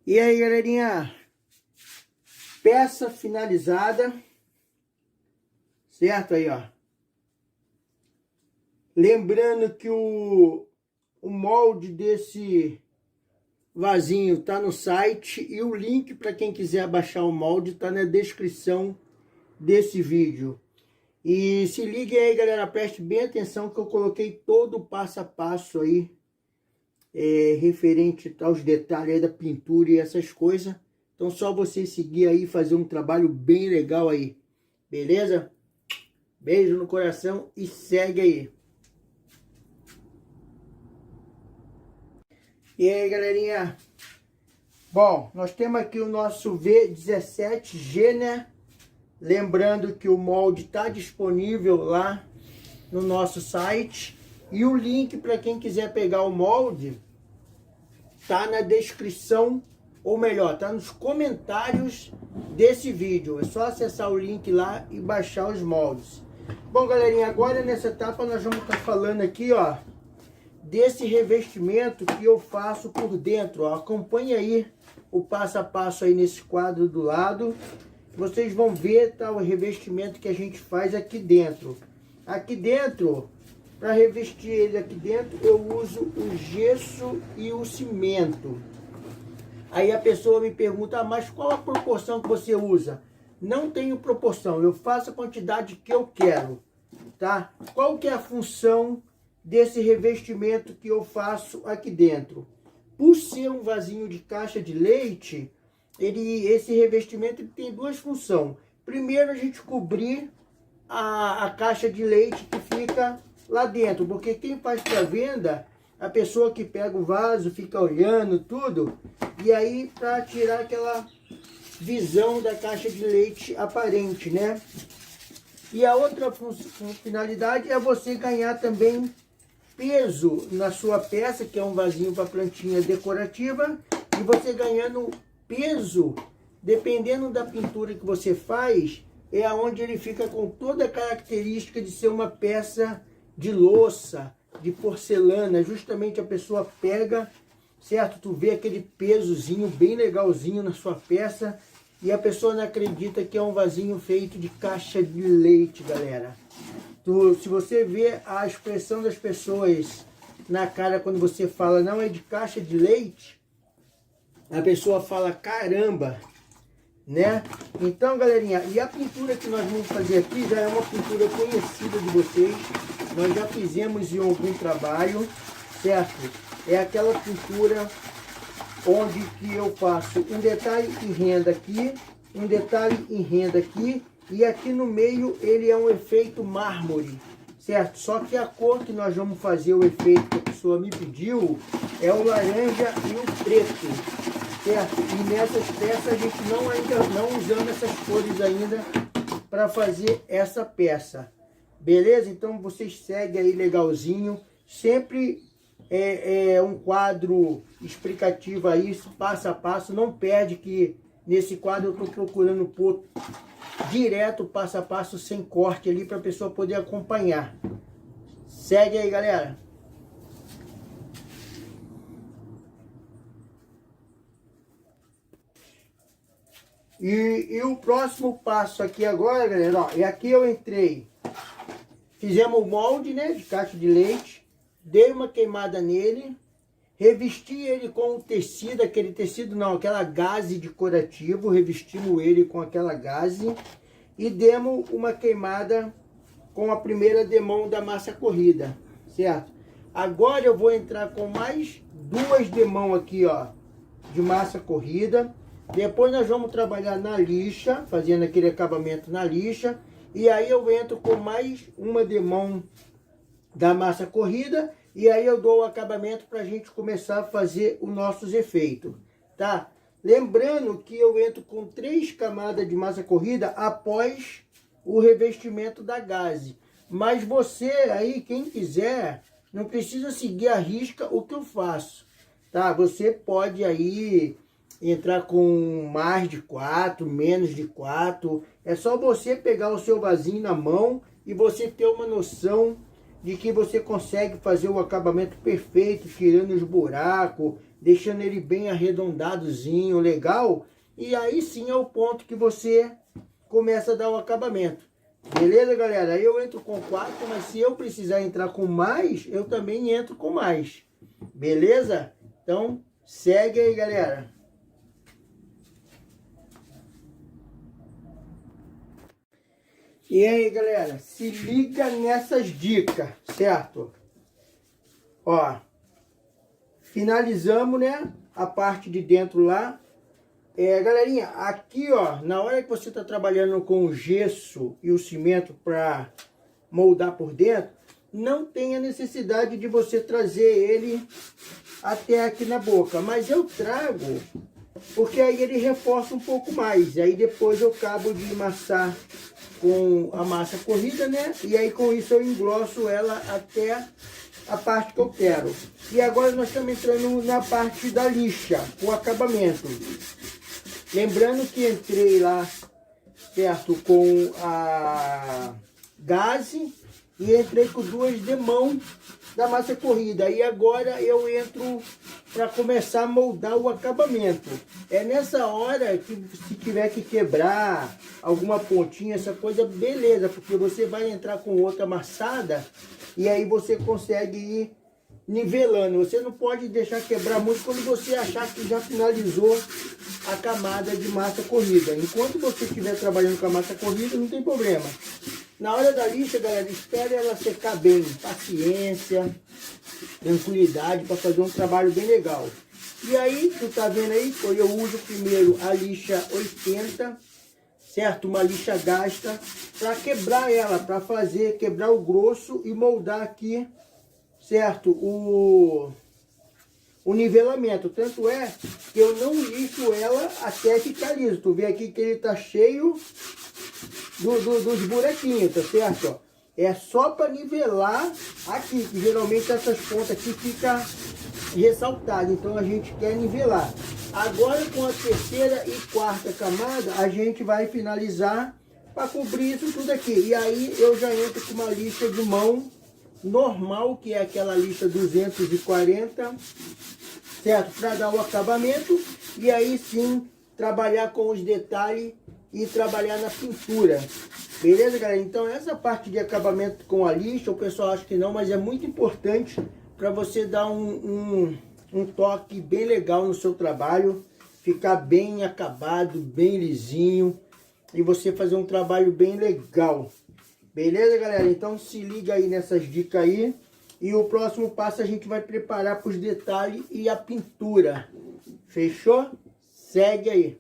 E aí, galerinha, peça finalizada, certo aí, ó. Lembrando que o molde desse vasinho tá no site e o link para quem quiser baixar o molde tá na descrição desse vídeo. E se ligue aí, galera, preste bem atenção que eu coloquei todo o passo a passo aí, referente aos detalhes aí da pintura e essas coisas. Então só você seguir aí e fazer um trabalho bem legal aí, beleza? Beijo no coração e segue aí. E aí, galerinha? Bom, nós temos aqui o nosso V17G, né? Lembrando que o molde está disponível lá no nosso site. E o link para quem quiser pegar o molde tá na descrição, ou melhor, tá nos comentários desse vídeo. É só acessar o link lá e baixar os moldes. Bom, galerinha, agora nessa etapa nós vamos estar falando aqui, ó, desse revestimento que eu faço por dentro, ó. Acompanhe aí o passo a passo aí nesse quadro do lado. Vocês vão ver, tá, o revestimento que a gente faz aqui dentro. Aqui dentro, para revestir ele aqui dentro, eu uso o gesso e o cimento. Aí a pessoa me pergunta, mas qual a proporção que você usa? Não tenho proporção, eu faço a quantidade que eu quero, tá? Qual que é a função desse revestimento que eu faço aqui dentro? Por ser um vasinho de caixa de leite, esse revestimento tem duas funções. Primeiro, a gente cobrir a caixa de leite que fica lá dentro, porque quem faz para venda, a pessoa que pega o vaso fica olhando tudo, e aí para tirar aquela visão da caixa de leite aparente, né? E a outra finalidade é você ganhar também peso na sua peça, que é um vasinho para plantinha decorativa, e você ganhando peso, dependendo da pintura que você faz, é aonde ele fica com toda a característica de ser uma peça de louça, de porcelana. Justamente a pessoa pega, certo? Tu vê aquele pesozinho bem legalzinho na sua peça e a pessoa não acredita que é um vasinho feito de caixa de leite, galera. Se você vê a expressão das pessoas na cara quando você fala não é de caixa de leite, a pessoa fala caramba, né? Então, galerinha, e a pintura que nós vamos fazer aqui já é uma pintura conhecida de vocês. Nós já fizemos em algum trabalho, certo? É aquela pintura onde que eu faço um detalhe em renda aqui, um detalhe em renda aqui, e aqui no meio ele é um efeito mármore, certo? Só que a cor que nós vamos fazer o efeito que a pessoa me pediu é o laranja e o preto, certo? E nessas peças a gente ainda não usamos essas cores ainda para fazer essa peça, beleza? Então vocês seguem aí legalzinho, sempre um quadro explicativo aí, passo a passo, não perde que nesse quadro eu estou procurando pôr direto, passo a passo, sem corte ali, para a pessoa poder acompanhar. Segue aí, galera. E o próximo passo aqui agora, galera, ó, e aqui eu entrei, fizemos o molde, né, de caixa de leite, dei uma queimada nele, revesti ele com o tecido, aquele tecido não, aquela gaze decorativo, revestimos ele com aquela gaze e demos uma queimada com a primeira demão da massa corrida, certo? Agora eu vou entrar com mais duas demão aqui, ó, de massa corrida. Depois nós vamos trabalhar na lixa, fazendo aquele acabamento na lixa, e aí eu entro com mais uma demão da massa corrida, e aí eu dou o acabamento para a gente começar a fazer os nossos efeitos, tá? Lembrando que eu entro com 3 camadas de massa corrida após o revestimento da gaze. Mas você aí, quem quiser, não precisa seguir à risca o que eu faço, tá? Você pode aí entrar com mais de 4, menos de 4. É só você pegar o seu vasinho na mão e você ter uma noção de que você consegue fazer o acabamento perfeito, tirando os buracos, deixando ele bem arredondadozinho, legal. E aí sim é o ponto que você começa a dar o acabamento. Beleza, galera? Aí eu entro com 4, mas se eu precisar entrar com mais, eu também entro com mais. Beleza? Então, segue aí, galera. E aí, galera, se liga nessas dicas, certo? Ó, finalizamos, né, a parte de dentro lá. Galerinha, aqui, ó, na hora que você tá trabalhando com o gesso e o cimento para moldar por dentro, não tem a necessidade de você trazer ele até aqui na boca. Mas eu trago, porque aí ele reforça um pouco mais. Aí depois eu acabo de amassar com a massa corrida, né? E aí com isso eu engrosso ela até a parte que eu quero. E agora nós estamos entrando na parte da lixa, o acabamento. Lembrando que entrei lá, certo, com a gaze e entrei com 2 demão da massa corrida. E agora eu entro para começar a moldar o acabamento. É nessa hora que se tiver que quebrar alguma pontinha, essa coisa, beleza, porque você vai entrar com outra amassada e aí você consegue ir nivelando. Você não pode deixar quebrar muito quando você achar que já finalizou a camada de massa corrida. Enquanto você estiver trabalhando com a massa corrida, não tem problema. Na hora da lixa, galera, espere ela secar bem. Paciência, tranquilidade para fazer um trabalho bem legal. E aí, tu tá vendo aí, eu uso primeiro a lixa 80, certo? Uma lixa gasta, para quebrar ela, para fazer, quebrar o grosso e moldar aqui, certo? O nivelamento. Tanto é que eu não lixo ela até ficar liso. Tu vê aqui que ele tá cheio dos buraquinhos, tá certo? Ó, é só para nivelar aqui, que geralmente essas pontas aqui ficam ressaltadas. Então a gente quer nivelar. Agora com a terceira e quarta camada, a gente vai finalizar para cobrir isso tudo aqui. E aí eu já entro com uma lixa de mão normal, que é aquela lixa 240, certo? Para dar o acabamento e aí sim trabalhar com os detalhes e trabalhar na pintura. Beleza, galera? Então essa parte de acabamento com a lixa, o pessoal acha que não, mas é muito importante para você dar um toque bem legal no seu trabalho, ficar bem acabado, bem lisinho e você fazer um trabalho bem legal. Beleza, galera? Então se liga aí nessas dicas aí. E o próximo passo a gente vai preparar para os detalhes e a pintura. Fechou? Segue aí.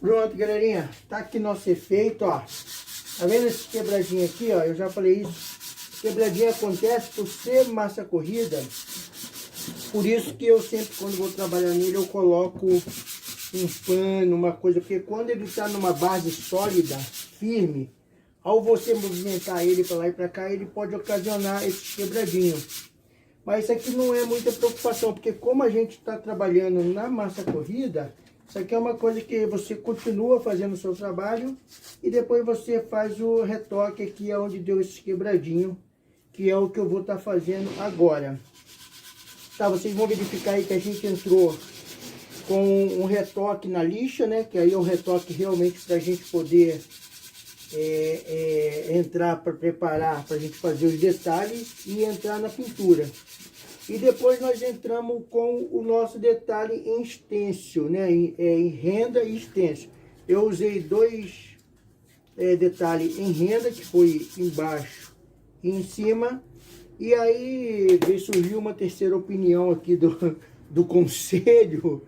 Pronto, galerinha. Tá aqui nosso efeito, ó. Tá vendo esse quebradinho aqui, ó? Eu já falei isso. Quebradinha acontece por ser massa corrida. Por isso que eu sempre, quando vou trabalhar nele, eu coloco um pano, uma coisa. Porque quando ele tá numa base sólida, firme, ao você movimentar ele para lá e para cá, ele pode ocasionar esse quebradinho. Mas isso aqui não é muita preocupação, porque como a gente está trabalhando na massa corrida, isso aqui é uma coisa que você continua fazendo o seu trabalho e depois você faz o retoque aqui onde deu esse quebradinho, que é o que eu vou estar fazendo agora. Tá, vocês vão verificar aí que a gente entrou com um retoque na lixa, né? Que aí é o retoque realmente para a gente poder entrar para preparar, para a gente fazer os detalhes e entrar na pintura. E depois nós entramos com o nosso detalhe em stencil, né? Em renda e stencil. Eu usei dois detalhes em renda, que foi embaixo e em cima. E aí surgiu uma terceira opinião aqui do conselho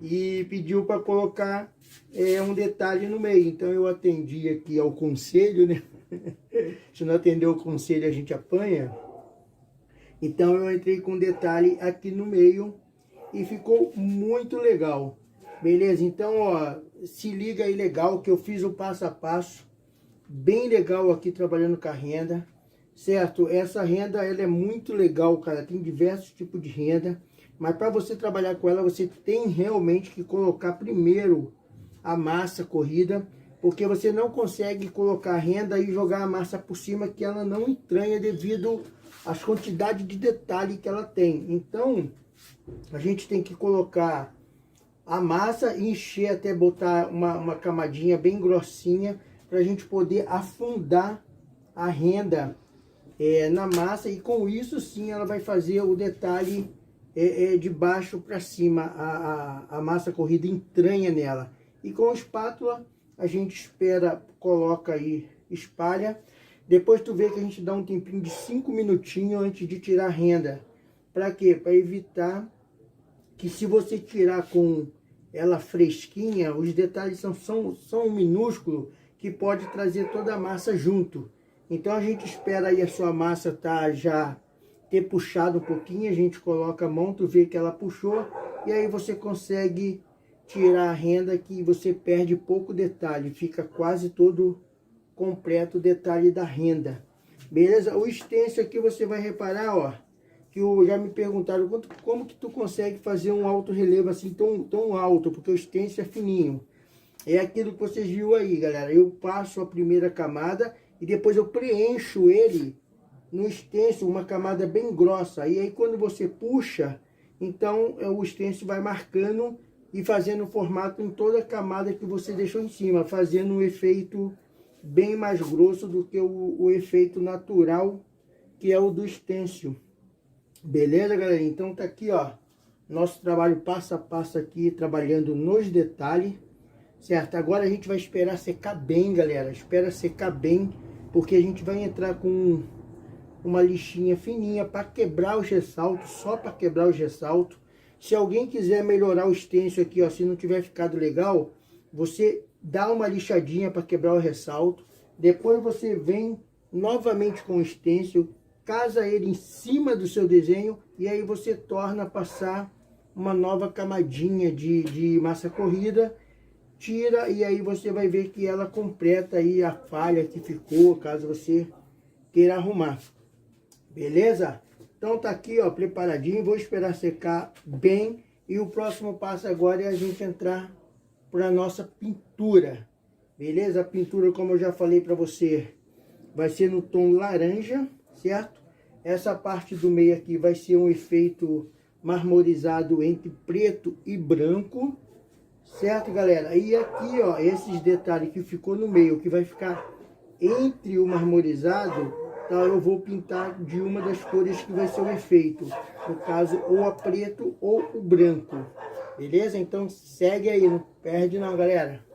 e pediu para colocar um detalhe no meio. Então eu atendi aqui ao conselho, né? Se não atender o conselho a gente apanha. Então eu entrei com detalhe aqui no meio e ficou muito legal. Beleza? Então, ó, se liga aí legal que eu fiz o passo a passo. Bem legal aqui trabalhando com a renda. Certo? Essa renda, ela é muito legal, cara. Tem diversos tipos de renda. Mas para você trabalhar com ela, você tem realmente que colocar primeiro a massa corrida. Porque você não consegue colocar a renda e jogar a massa por cima, que ela não entranha devido às quantidades de detalhe que ela tem. Então, a gente tem que colocar a massa e encher até botar uma camadinha bem grossinha para a gente poder afundar a renda na massa, e com isso sim ela vai fazer o detalhe de baixo para cima, a massa corrida entranha nela. E com a espátula a gente espera, coloca aí, espalha. Depois tu vê que a gente dá um tempinho de 5 minutinhos antes de tirar a renda. Para quê? Para evitar que, se você tirar com ela fresquinha, os detalhes são minúsculos, que pode trazer toda a massa junto. Então a gente espera aí a sua massa já ter puxado um pouquinho, a gente coloca a mão, tu vê que ela puxou, e aí você consegue tirar a renda, que você perde pouco detalhe, fica quase todo completo o detalhe da renda. Beleza? O stencil aqui você vai reparar, ó, que já me perguntaram como que tu consegue fazer um alto relevo assim tão alto, porque o stencil é fininho. É aquilo que vocês viram aí, galera. Eu passo a primeira camada e depois eu preencho ele no stencil, uma camada bem grossa. E aí quando você puxa, então o stencil vai marcando e fazendo formato em toda a camada que você deixou em cima, fazendo um efeito bem mais grosso do que o efeito natural, que é o do stencil. Beleza, galera? Então tá aqui, ó, nosso trabalho passo a passo aqui, trabalhando nos detalhes, certo? Agora a gente vai esperar secar bem, galera. Espera secar bem, porque a gente vai entrar com uma lixinha fininha para quebrar os ressaltos, só para quebrar os ressaltos. Se alguém quiser melhorar o stencil aqui, ó, se não tiver ficado legal, você dá uma lixadinha para quebrar o ressalto. Depois você vem novamente com o stencil, casa ele em cima do seu desenho, e aí você torna a passar uma nova camadinha de massa corrida, tira, e aí você vai ver que ela completa aí a falha que ficou, caso você queira arrumar. Beleza? Então tá aqui, ó, preparadinho. Vou esperar secar bem. E o próximo passo agora é a gente entrar para nossa pintura. Beleza? A pintura, como eu já falei para você, vai ser no tom laranja, certo? Essa parte do meio aqui vai ser um efeito marmorizado entre preto e branco, certo, galera? E aqui, ó, esses detalhes que ficou no meio, que vai ficar entre o marmorizado, tá? Eu vou pintar de uma das cores que vai ser o efeito. No caso, ou a preto ou o branco. Beleza? Então segue aí, não perde não, galera.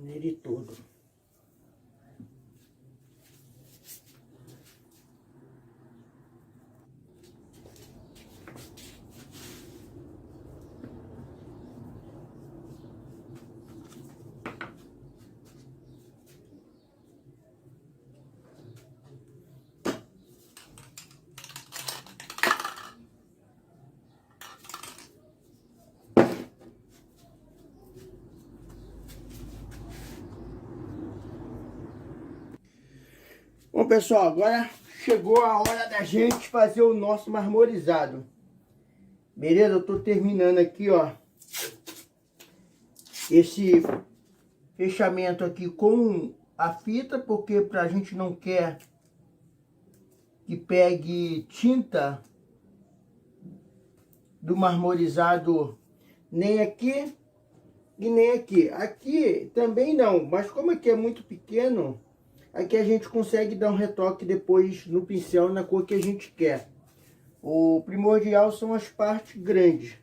nele todo. Bom, pessoal, agora chegou a hora da gente fazer o nosso marmorizado. Beleza? Eu tô terminando aqui, ó, esse fechamento aqui com a fita, porque a gente não quer que pegue tinta do marmorizado nem aqui e nem aqui. Aqui também não, mas como aqui é muito pequeno, aqui a gente consegue dar um retoque depois no pincel na cor que a gente quer. O primordial são as partes grandes,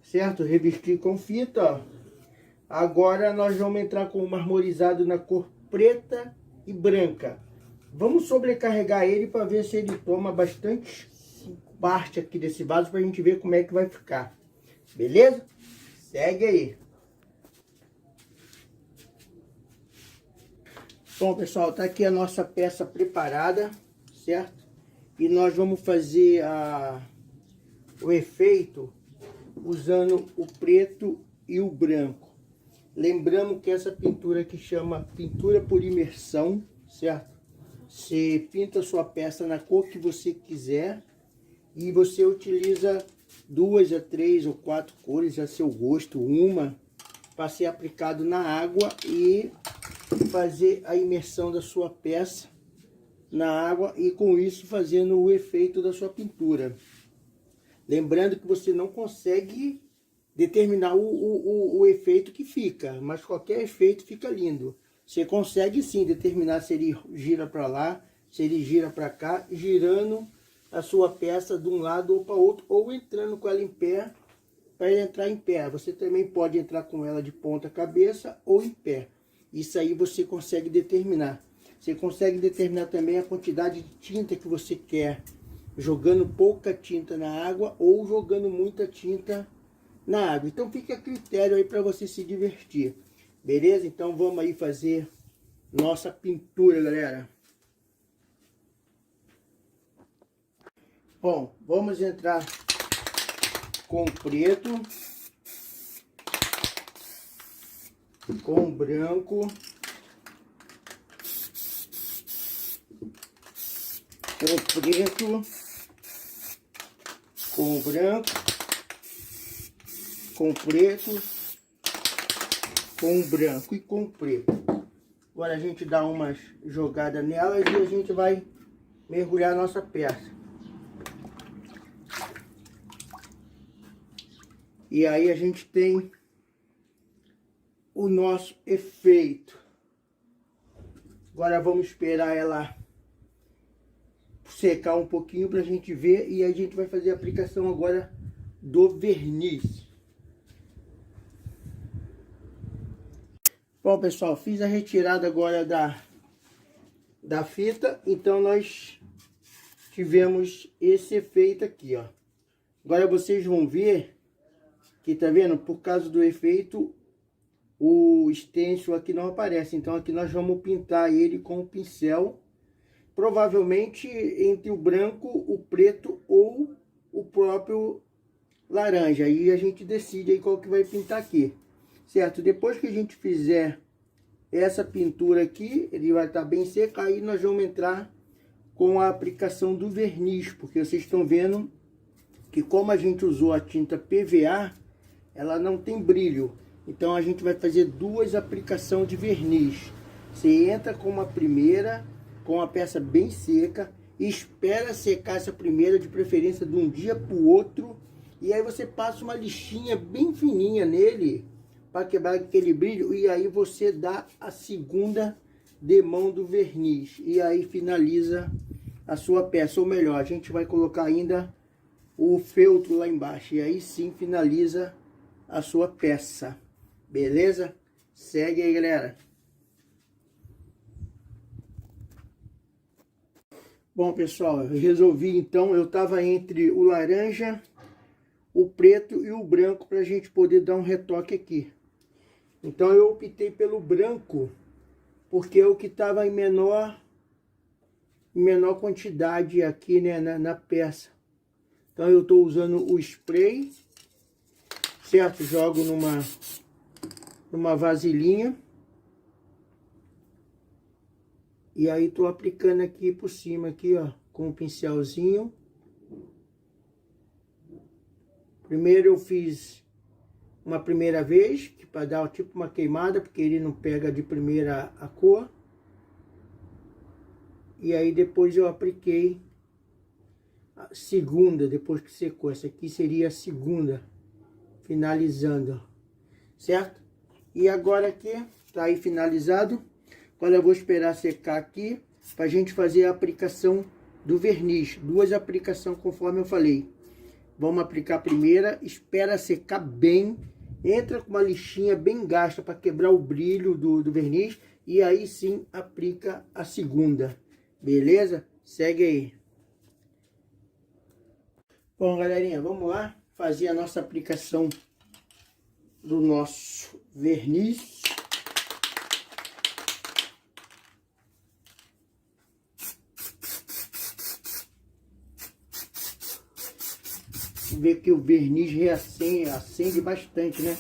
certo? Revestir com fita, ó. Agora nós vamos entrar com o marmorizado na cor preta e branca. Vamos sobrecarregar ele para ver se ele toma bastante parte aqui desse vaso, para a gente ver como é que vai ficar. Beleza? Segue aí. Bom, pessoal, tá aqui a nossa peça preparada, certo? E nós vamos fazer o efeito usando o preto e o branco. Lembrando que essa pintura aqui chama pintura por imersão, certo? Você pinta a sua peça na cor que você quiser e você utiliza 2 a 3 ou 4 cores a seu gosto, uma para ser aplicado na água e fazer a imersão da sua peça na água e com isso fazendo o efeito da sua pintura. Lembrando que você não consegue determinar o efeito que fica, mas qualquer efeito fica lindo. Você consegue sim determinar se ele gira para lá, se ele gira para cá, girando a sua peça de um lado ou para outro, ou entrando com ela em pé, para ele entrar em pé. Você também pode entrar com ela de ponta cabeça ou em pé. Isso aí você consegue determinar. Você consegue determinar também a quantidade de tinta que você quer, jogando pouca tinta na água ou jogando muita tinta na água. Então fica a critério aí para você se divertir. Beleza? Então vamos aí fazer nossa pintura, galera. Bom, vamos entrar com preto, com branco, com preto, com branco, com preto, com branco e com preto. Agora a gente dá umas jogadas nelas e a gente vai mergulhar a nossa peça. E aí a gente tem o nosso efeito. Agora vamos esperar ela secar um pouquinho para a gente ver. E a gente vai fazer a aplicação agora do verniz. Bom, pessoal, fiz a retirada agora da fita. Então nós tivemos esse efeito aqui, ó. Agora vocês vão ver que, tá vendo? Por causa do efeito, o stencil aqui não aparece. Então aqui nós vamos pintar ele com o pincel, provavelmente entre o branco, o preto ou o próprio laranja. Aí a gente decide aí qual que vai pintar aqui, certo? Depois que a gente fizer essa pintura aqui, ele vai estar bem seco. Aí nós vamos entrar com a aplicação do verniz, porque vocês estão vendo que como a gente usou a tinta PVA, ela não tem brilho. Então a gente vai fazer 2 aplicações de verniz. Você entra com uma primeira, com a peça bem seca, espera secar essa primeira, de preferência de um dia para o outro, e aí você passa uma lixinha bem fininha nele, para quebrar aquele brilho, e aí você dá a segunda demão do verniz, e aí finaliza a sua peça. Ou melhor, a gente vai colocar ainda o feltro lá embaixo, e aí sim finaliza a sua peça. Beleza? Segue aí, galera. Bom, pessoal, eu resolvi então, eu estava entre o laranja, o preto e o branco para a gente poder dar um retoque aqui. Então eu optei pelo branco, porque é o que estava em menor quantidade aqui, né, na peça. Então eu estou usando o spray, certo? Jogo numa vasilhinha. E aí tô aplicando aqui por cima, aqui, ó, com o pincelzinho. Primeiro eu fiz uma primeira vez, que para dar tipo uma queimada, porque ele não pega de primeira a cor. E aí depois eu apliquei a segunda, depois que secou. Essa aqui seria a segunda, finalizando, certo? E agora aqui, tá aí finalizado. Agora eu vou esperar secar aqui para a gente fazer a aplicação do verniz. Duas aplicações conforme eu falei. Vamos aplicar a primeira, espera secar bem. Entra com uma lixinha bem gasta para quebrar o brilho do verniz. E aí sim aplica a segunda. Beleza? Segue aí. Bom, galerinha, vamos lá fazer a nossa aplicação do nosso verniz. Ver que o verniz reacende, acende bastante, né?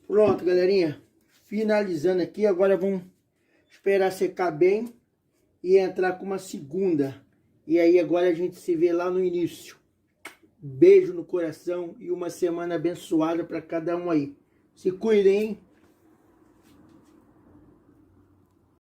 Pronto, galerinha. Finalizando aqui. Agora vamos esperar secar bem e entrar com uma segunda. E aí agora a gente se vê lá no início. Beijo no coração e uma semana abençoada para cada um aí. Se cuidem, hein?